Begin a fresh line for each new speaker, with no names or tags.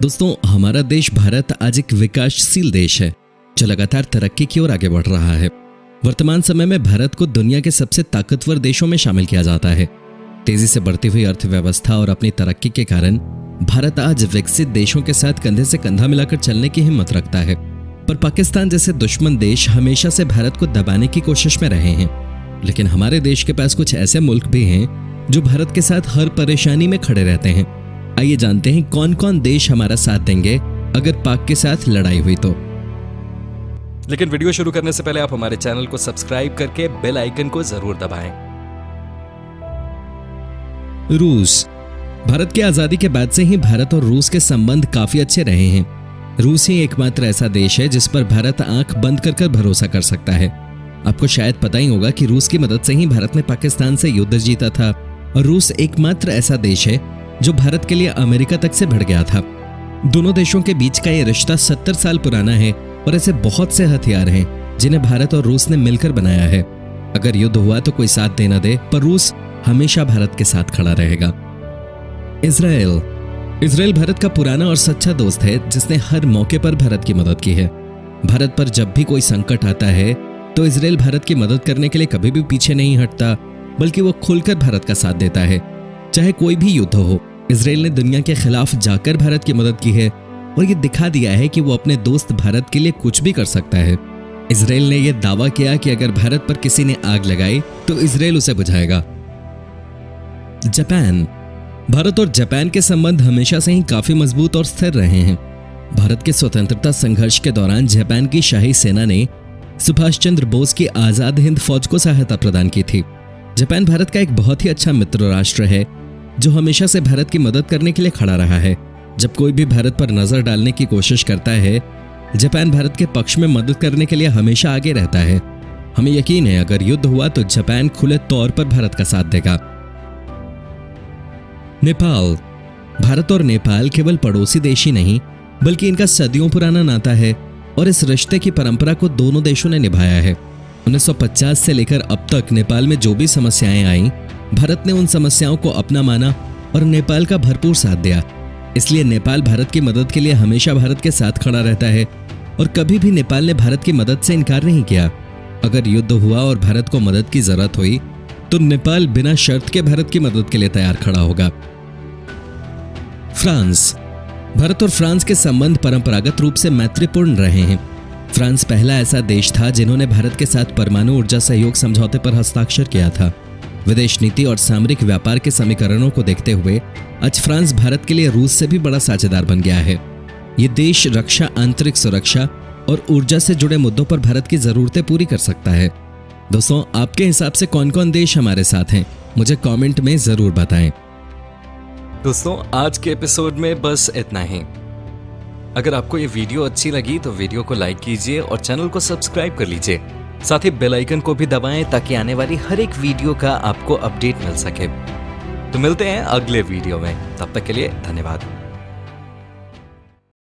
दोस्तों, हमारा देश भारत आज एक विकासशील देश है जो लगातार तरक्की की ओर आगे बढ़ रहा है। वर्तमान समय में भारत को दुनिया के सबसे ताकतवर देशों में शामिल किया जाता है। तेजी से बढ़ती हुई अर्थव्यवस्था और अपनी तरक्की के कारण भारत आज विकसित देशों के साथ कंधे से कंधा मिलाकर चलने की हिम्मत रखता है। पर पाकिस्तान जैसे दुश्मन देश हमेशा से भारत को दबाने की कोशिश में रहे हैं। लेकिन हमारे देश के पास कुछ ऐसे मुल्क भी हैं जो भारत के साथ हर परेशानी में खड़े रहते हैं। आइए जानते हैं कौन कौन देश हमारा साथ देंगे अगर पाक के साथ लड़ाई हुई तो।
लेकिन वीडियो शुरू करने से पहले आप हमारे चैनल को सब्सक्राइब करके बेल आइकन को जरूर दबाएं।
रूस। भारत की आजादी के बाद से ही भारत और रूस के संबंध काफी अच्छे रहे हैं। रूस ही एकमात्र ऐसा देश है जिस पर भारत आंख बंद कर भरोसा कर सकता है। आपको शायद पता ही होगा कि रूस की मदद से ही भारत ने पाकिस्तान से युद्ध जीता था और रूस एकमात्र ऐसा देश है जो भारत के लिए अमेरिका तक से बढ़ गया था। दोनों देशों के बीच का ये रिश्ता 70 साल पुराना है और ऐसे बहुत से हथियार हैं जिन्हें भारत और रूस ने मिलकर बनाया है। अगर युद्ध हुआ तो कोई साथ दे न दे, पर रूस हमेशा भारत के साथ खड़ा रहेगा। इजराइल भारत का पुराना और सच्चा दोस्त है जिसने हर मौके पर भारत की मदद की है। भारत पर जब भी कोई संकट आता है तो इजराइल भारत की मदद करने के लिए कभी भी पीछे नहीं हटता, बल्कि वो खुलकर भारत का साथ देता है। चाहे कोई भी युद्ध हो, इजराइल ने दुनिया के खिलाफ जाकर भारत की मदद की है और ये दिखा दिया है कि वो अपने दोस्त भारत के लिए कुछ भी कर सकता है। इजराइल ने यह दावा किया कि अगर भारत पर किसी ने आग लगाई तो इजराइल उसे बुझाएगा। जापान। भारत और जापान के संबंध हमेशा से ही काफी मजबूत और स्थिर रहे हैं। भारत के स्वतंत्रता संघर्ष के दौरान जापान की शाही सेना ने सुभाष चंद्र बोस की आजाद हिंद फौज को सहायता प्रदान की थी। जापान भारत का एक बहुत ही अच्छा मित्र राष्ट्र है जो हमेशा से भारत की मदद करने के लिए खड़ा रहा है। जब कोई भी भारत पर नजर डालने की कोशिश करता है, जापान भारत के पक्ष में मदद करने के लिए हमेशा आगे रहता है। हमें यकीन है अगर युद्ध हुआ तो जापान खुले तौर पर भारत का साथ देगा। नेपाल। भारत और नेपाल केवल पड़ोसी देश ही नहीं बल्कि इनका सदियों पुराना नाता है और इस रिश्ते की परंपरा को दोनों देशों ने निभाया है। 1950 से लेकर अब तक नेपाल में जो भी समस्याएं आईं, भारत ने उन समस्याओं को अपना माना और नेपाल का भरपूर साथ दिया। इसलिए नेपाल भारत की मदद के लिए हमेशा भारत के साथ खड़ा रहता है और कभी भी नेपाल ने भारत की मदद से इनकार नहीं किया। अगर युद्ध हुआ और भारत को मदद की जरूरत हुई तो नेपाल बिना शर्त के भारत की मदद के लिए तैयार खड़ा होगा। फ्रांस। भारत और फ्रांस के संबंध परंपरागत रूप से मैत्रीपूर्ण रहे हैं। फ्रांस पहला ऐसा देश था जिन्होंने भारत के साथ परमाणु ऊर्जा सहयोग समझौते पर हस्ताक्षर किया था। विदेश नीति और सामरिक व्यापार के समीकरणों को देखते हुए आज फ्रांस भारत के लिए रूस से भी बड़ा साझेदार बन गया है। ये देश रक्षा, आंतरिक सुरक्षा और ऊर्जा से जुड़े मुद्दों पर भारत की जरूरतें पूरी कर सकता है। दोस्तों, आपके हिसाब से कौन कौन देश हमारे साथ हैं, मुझे कमेंट में जरूर बताएं।
दोस्तों, आज के एपिसोड में बस इतना ही। अगर आपको ये वीडियो अच्छी लगी तो वीडियो को लाइक कीजिए और चैनल को सब्सक्राइब कर लीजिए। साथ ही बेल आइकन को भी दबाएं ताकि आने वाली हर एक वीडियो का आपको अपडेट मिल सके। तो मिलते हैं अगले वीडियो में, तब तक के लिए धन्यवाद।